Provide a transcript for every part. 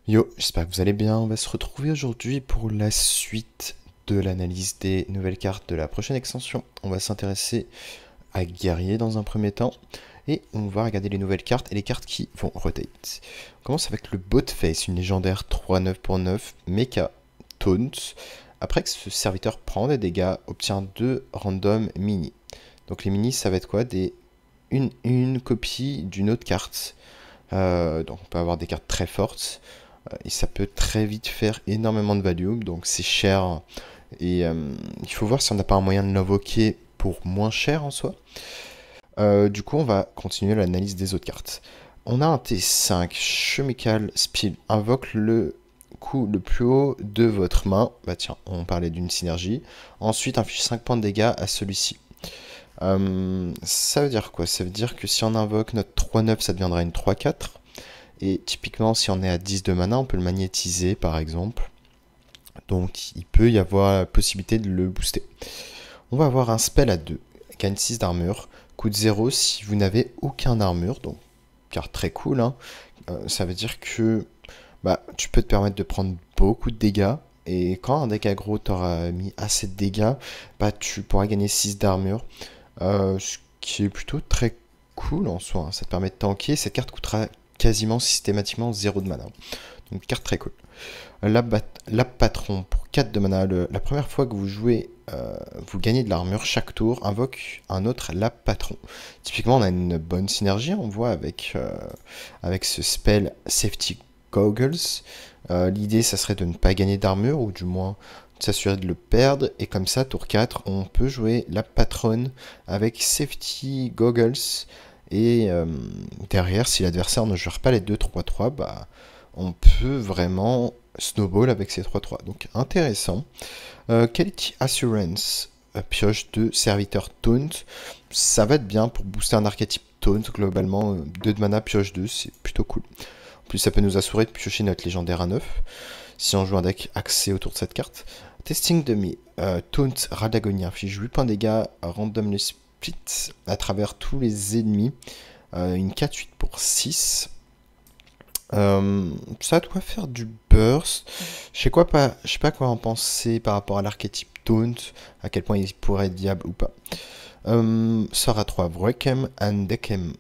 Yo, j'espère que vous allez bien. On va se retrouver aujourd'hui pour la suite de l'analyse des nouvelles cartes de la prochaine extension. On va s'intéresser à Guerrier dans un premier temps. Et on va regarder les nouvelles cartes et les cartes qui vont rotate. On commence avec le Boatface, une légendaire 3-9 pour 9, Mecha, Taunt. Après que ce serviteur prend des dégâts, obtient 2 random mini. Donc les mini, ça va être quoi? Une copie d'une autre carte. Donc on peut avoir des cartes très fortes. Et ça peut très vite faire énormément de value. Donc c'est cher. Et il faut voir si on n'a pas un moyen de l'invoquer pour moins cher en soi. Du coup, on va continuer l'analyse des autres cartes. On a un T5, Chemical Spill, invoque le coup le plus haut de votre main. Bah tiens, on parlait d'une synergie. Ensuite, inflige 5 points de dégâts à celui-ci. Ça veut dire quoi? Ça veut dire que si on invoque notre 3-9, ça deviendra une 3-4. Et typiquement, si on est à 10 de mana, on peut le magnétiser par exemple. Donc il peut y avoir la possibilité de le booster. On va avoir un spell à 2, gagne 6 d'armure, coûte 0 si vous n'avez aucun armure, donc carte très cool. Hein. Ça veut dire que bah, tu peux te permettre de prendre beaucoup de dégâts, et quand un deck aggro t'aura mis assez de dégâts, bah, tu pourras gagner 6 d'armure, ce qui est plutôt très cool en soi. Hein. Ça te permet de tanker, cette carte coûtera quasiment systématiquement 0 de mana. Donc carte très cool. La patron pour 4 de mana. La première fois que vous jouez, vous gagnez de l'armure. Chaque tour invoque un autre la patron. Typiquement, on a une bonne synergie, on voit, avec ce spell Safety Goggles. L'idée, ça serait de ne pas gagner d'armure, ou du moins de s'assurer de le perdre. Et comme ça, tour 4, on peut jouer la patronne avec Safety Goggles. Et derrière, si l'adversaire ne gère pas les 2-3-3, bah, on peut vraiment snowball avec ces 3-3. Donc intéressant. Quality Assurance, pioche de serviteur taunt. Ça va être bien pour booster un archétype taunt. Globalement, 2 de mana, pioche 2, c'est plutôt cool. En plus, ça peut nous assurer de piocher notre légendaire à 9. Si on joue un deck axé autour de cette carte. Testing Dummy, taunt Radagonia, inflige 8 points de dégâts, randomly split à travers tous les ennemis. Une 4-8 pour 6. Ça doit faire du burst. Je sais pas quoi en penser par rapport à l'archétype Taunt, à quel point il pourrait être viable ou pas. Sort à 3, Wrekem and Dekem.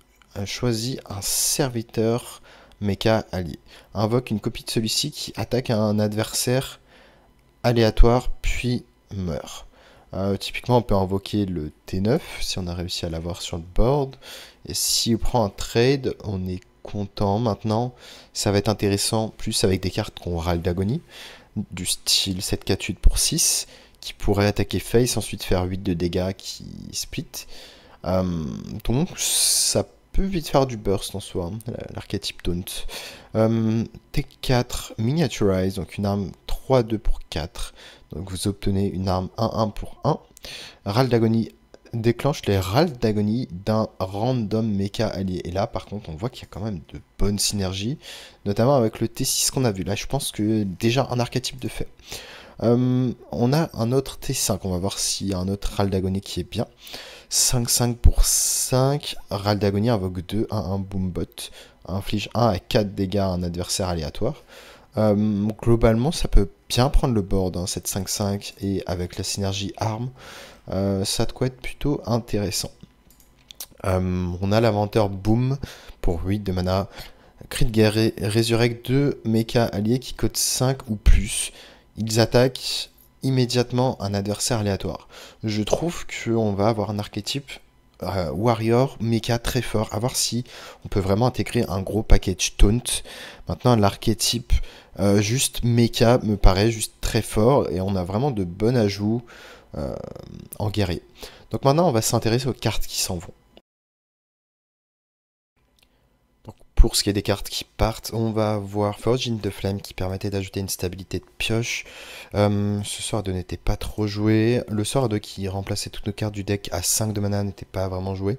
Choisit un serviteur mecha allié. Invoque une copie de celui-ci qui attaque un adversaire aléatoire puis meurt. Typiquement, on peut invoquer le T9 si on a réussi à l'avoir sur le board. Et si on prend un trade, on est content. Maintenant, ça va être intéressant, plus avec des cartes qu'on râle d'agonie, du style 7-4-8 pour 6, qui pourrait attaquer face, ensuite faire 8 de dégâts qui split. Donc, ça peut vite faire du burst en soi, hein, l'archétype taunt. T4 miniaturize, donc une arme 3-2 pour 4. Donc vous obtenez une arme 1-1 pour 1. Râle d'agonie déclenche les râles d'agonie d'un random mecha allié. Et là, par contre, on voit qu'il y a quand même de bonnes synergies, notamment avec le T6 qu'on a vu. Là, je pense que déjà un archétype de fait. On a un autre T5. On va voir s'il y a un autre râle d'agonie qui est bien. 5-5 pour 5. Râle d'agonie invoque 2, 1-1 Boombot. Inflige 1 à 4 dégâts à un adversaire aléatoire. Globalement, ça peut bien prendre le board, hein, cette 5-5, et avec la synergie arme, ça de quoi être plutôt intéressant. On a l'inventeur Boom pour 8 de mana. Cri de guerre résurrecte 2 mecha alliés qui cotent 5 ou plus. Ils attaquent immédiatement un adversaire aléatoire. Je trouve qu'on va avoir un archétype warrior mecha très fort. À voir si on peut vraiment intégrer un gros package taunt. Maintenant, l'archétype juste mecha me paraît juste très fort, et on a vraiment de bons ajouts en guerrier. Donc maintenant, on va s'intéresser aux cartes qui s'en vont. Donc, pour ce qui est des cartes qui partent, on va voir Forge in the Flame qui permettait d'ajouter une stabilité de pioche. Ce sort 2 n'était pas trop joué. Le sort 2 qui remplaçait toutes nos cartes du deck à 5 de mana n'était pas vraiment joué.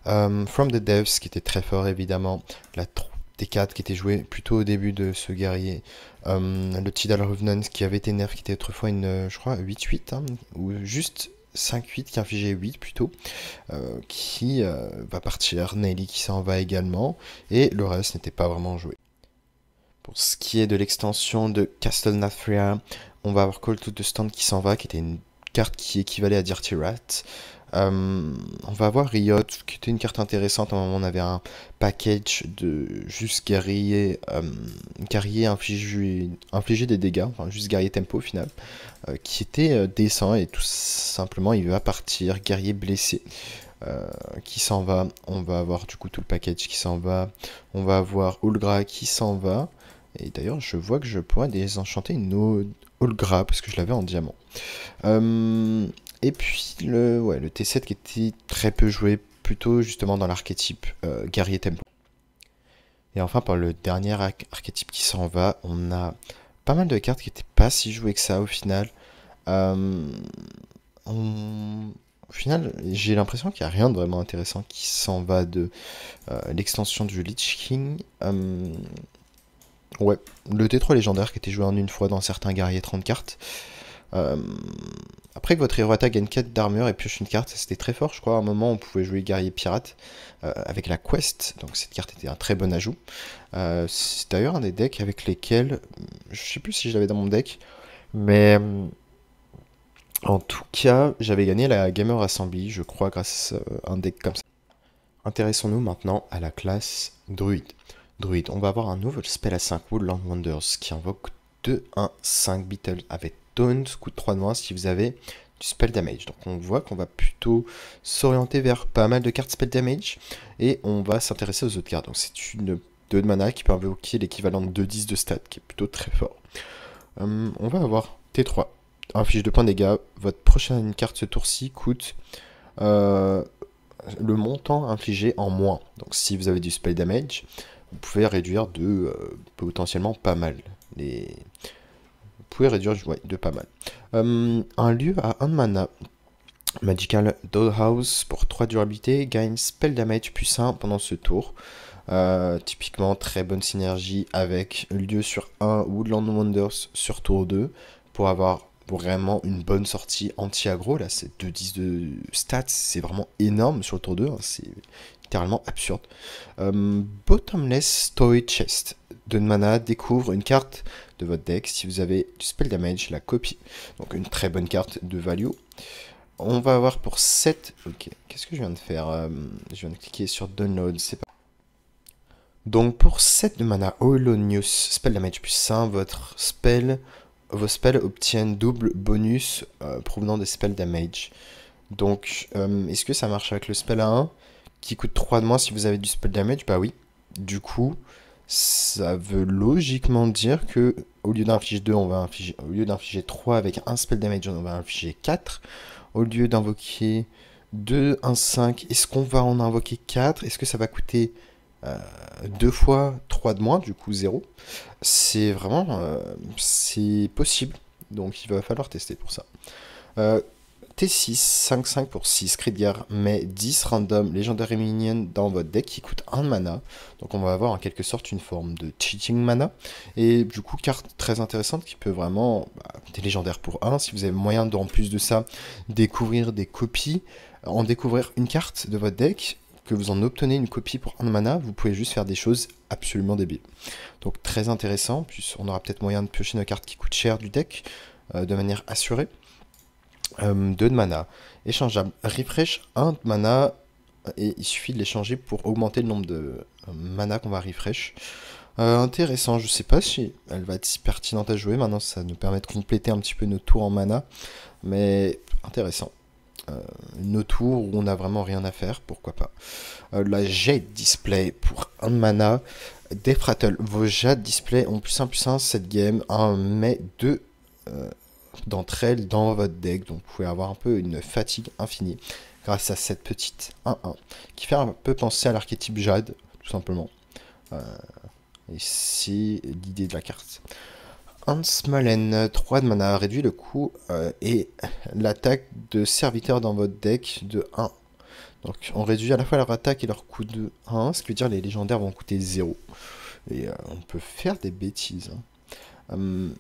From the Depths qui était très fort évidemment. La T4 qui était joué plutôt au début de ce guerrier. Le Tidal Revenant qui avait été nerf, qui était autrefois une, je crois, 8-8, hein, ou juste 5-8 qui infligeait 8 plutôt, qui va partir. Nelly qui s'en va également, et le reste n'était pas vraiment joué. ce qui est de l'extension de Castle Nathria, on va avoir Call to the Stand qui s'en va, qui était une carte qui équivalait à Dirty Rat. On va avoir Riot, qui était une carte intéressante. À un moment, on avait un package de juste guerrier, guerrier infliger des dégâts, enfin juste guerrier tempo au final, qui était décent et tout simplement il va partir, guerrier blessé. Qui s'en va, on va avoir du coup tout le package qui s'en va, on va avoir Ulgra qui s'en va, et d'ailleurs je vois que je pourrais désenchanter une Ulgra parce que je l'avais en diamant. Et puis le T7 qui était très peu joué, plutôt justement dans l'archétype guerrier tempo. Et enfin pour le dernier archétype qui s'en va, on a pas mal de cartes qui n'étaient pas si jouées que ça au final. Au final, j'ai l'impression qu'il n'y a rien de vraiment intéressant qui s'en va de l'extension du Lich King. Ouais, le T3 légendaire qui était joué en une fois dans certains guerriers 30 cartes. Après que votre héros attaque gagne 4 d'armure et pioche une carte, c'était très fort, je crois. À un moment, on pouvait jouer guerrier pirate avec la quest, donc cette carte était un très bon ajout. C'est d'ailleurs un des decks avec lesquels, je sais plus si je l'avais dans mon deck, mais en tout cas, j'avais gagné la Gamer Assembly, je crois, grâce à un deck comme ça. Intéressons-nous maintenant à la classe Druide. Druide, on va avoir un nouveau spell à 5 Woodland Wonders qui invoque 2-1-5 Beetle avec Taunt, coûte 3 de moins si vous avez du spell damage. Donc on voit qu'on va plutôt s'orienter vers pas mal de cartes spell damage et on va s'intéresser aux autres cartes. Donc c'est une 2 de mana qui peut invoquer l'équivalent de 2-10 de stat qui est plutôt très fort. On va avoir T3. Inflige 2 points de dégâts. Votre prochaine carte ce tour-ci coûte le montant infligé en moins. Donc si vous avez du spell damage, vous pouvez réduire de potentiellement pas mal. Vous pouvez réduire de pas mal. Un lieu à 1 mana. Magical Dollhouse pour 3 durabilité. Gagne spell damage plus 1 pendant ce tour. Typiquement très bonne synergie avec lieu sur 1 Woodland Wonders sur tour 2 pour avoir vraiment une bonne sortie anti-aggro. Là, c'est 2-10 de stats, c'est vraiment énorme sur le tour 2, hein, c'est littéralement absurde. Bottomless Story Chest. 2 de mana, découvre une carte de votre deck. Si vous avez du spell damage, la copie. Donc une très bonne carte de value. On va avoir pour 7... Ok, qu'est-ce que je viens de faire? Je viens de cliquer sur Download, c'est pas... Donc pour 7 de mana, Oilonius, spell damage plus 1, vos spells obtiennent double bonus provenant des spells damage. Donc, est-ce que ça marche avec le spell à 1 qui coûte 3 de moins si vous avez du spell damage? Bah oui. Du coup, ça veut logiquement dire que au lieu d'infliger 2, on va infliger, au lieu d'infliger 3 avec un spell damage, on va infliger 4. Au lieu d'invoquer 2, 1, 5, est-ce qu'on va en invoquer 4? Est-ce que ça va coûter 2 fois 3 de moins, du coup 0? C'est vraiment... c'est possible. Donc il va falloir tester pour ça. T6, 5-5 pour 6, cri de guerre, mais 10 random Legendary Minion dans votre deck qui coûte 1 mana. Donc on va avoir en quelque sorte une forme de cheating mana. Et du coup, carte très intéressante qui peut vraiment... des légendaires pour 1. Si vous avez moyen en plus de ça, découvrir des copies, en découvrir une carte de votre deck, que vous en obtenez une copie pour 1 mana, vous pouvez juste faire des choses absolument débiles. Donc très intéressant, puis on aura peut-être moyen de piocher nos cartes qui coûtent cher du deck, de manière assurée. 2 de mana, échangeable. Refresh 1 de mana, et il suffit de l'échanger pour augmenter le nombre de mana qu'on va refresh. Intéressant, je sais pas si elle va être si pertinente à jouer, maintenant ça nous permet de compléter un petit peu nos tours en mana, mais intéressant. Nos tours où on n'a vraiment rien à faire, pourquoi pas. La Jade Display pour 1 de mana. Death Rattle, vos Jade Display ont +1/+1 cette game, mais 2 d'entre elles dans votre deck, donc vous pouvez avoir un peu une fatigue infinie grâce à cette petite 1-1 qui fait un peu penser à l'archétype Jade, tout simplement. Et c'est l'idée de la carte. Unsmollen, 3 de mana, réduit le coût et l'attaque de serviteurs dans votre deck de 1. Donc on réduit à la fois leur attaque et leur coût de 1, ce qui veut dire que les légendaires vont coûter 0. Et on peut faire des bêtises.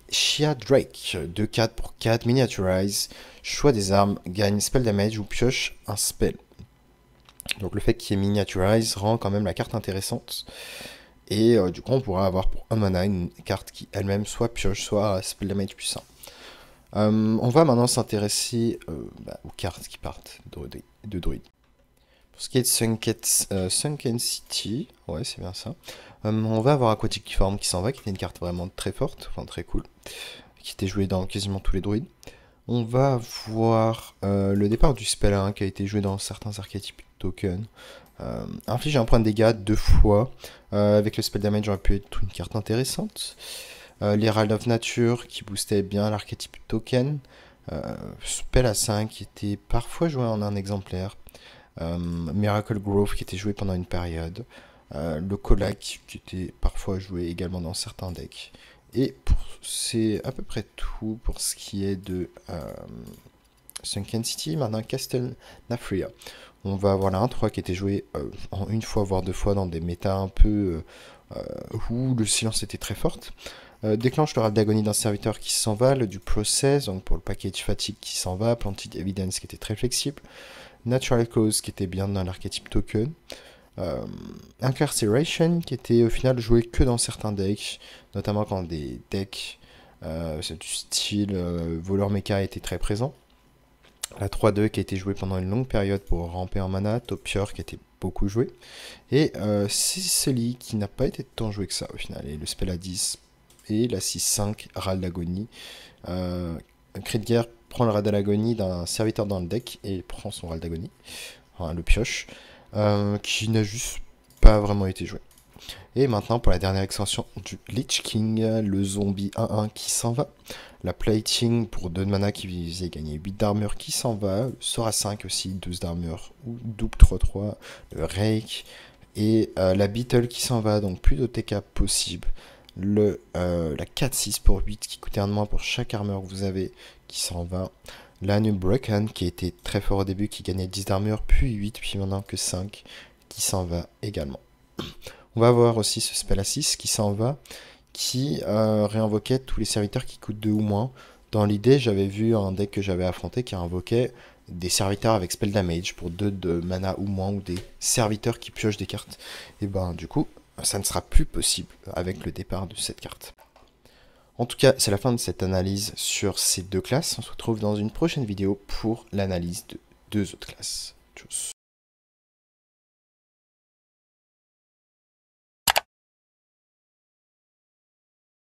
Shia Drake, 2-4 pour 4, miniaturize, choix des armes, gagne spell damage ou pioche un spell. Donc le fait qu'il y ait miniaturize rend quand même la carte intéressante. Et du coup, on pourra avoir pour un mana une carte qui elle-même soit pioche, soit spell damage puissant. On va maintenant s'intéresser aux cartes qui partent de druide. Pour ce qui est de Sunken City, ouais, c'est bien ça. On va avoir Aquatic Form qui s'en va, qui était une carte vraiment très forte, enfin très cool, qui était jouée dans quasiment tous les druides. On va voir le départ du spell 1 qui a été joué dans certains archétypes token. Inflige un point de dégâts 2 fois. Avec le spell damage, j'aurais pu être une carte intéressante. L'Herald of Nature qui boostait bien l'archétype token. Spell à 5 qui était parfois joué en un exemplaire. Miracle Growth qui était joué pendant une période. Le Colac qui était parfois joué également dans certains decks. Et c'est à peu près tout pour ce qui est de Sunken City. Maintenant, Castle Nafria. On va avoir la 1-3 qui était joué en une fois, voire deux fois dans des méta un peu où le silence était très forte. Déclenche le râle d'agonie d'un serviteur qui s'en va, le du process, donc pour le package fatigue qui s'en va, Planted Evidence qui était très flexible, Natural Cause qui était bien dans l'archétype token, Incarceration qui était au final joué que dans certains decks, notamment quand des decks du style voleur mecha étaient très présents. La 3-2 qui a été jouée pendant une longue période pour ramper en mana, Topior qui a été beaucoup joué, et Cicely qui n'a pas été tant joué que ça au final, et le spell à 10 et la 6-5 râle d'agonie. Cri de guerre prend le râle d'agonie d'un serviteur dans le deck et prend son râle d'agonie, enfin, le pioche, qui n'a juste pas vraiment été joué. Et maintenant pour la dernière extension du Lich King, le zombie 1-1 qui s'en va, la plating pour 2 de mana qui visait gagner 8 d'armure qui s'en va, le sort à 5 aussi, 12 d'armure, ou double 3-3, le rake, et la beetle qui s'en va, donc plus de TK possible, la 4-6 pour 8 qui coûtait un de moins pour chaque armure que vous avez qui s'en va, la Nubroken qui était très fort au début qui gagnait 10 d'armure, puis 8, puis maintenant que 5 qui s'en va également. On va avoir aussi ce spell à 6 qui s'en va, qui réinvoquait tous les serviteurs qui coûtent 2 ou moins. Dans l'idée, j'avais vu un deck que j'avais affronté qui invoquait des serviteurs avec spell damage pour 2 de mana ou moins, ou des serviteurs qui piochent des cartes. Et ben du coup, ça ne sera plus possible avec le départ de cette carte. En tout cas, c'est la fin de cette analyse sur ces deux classes. On se retrouve dans une prochaine vidéo pour l'analyse de 2 autres classes. Tchuss.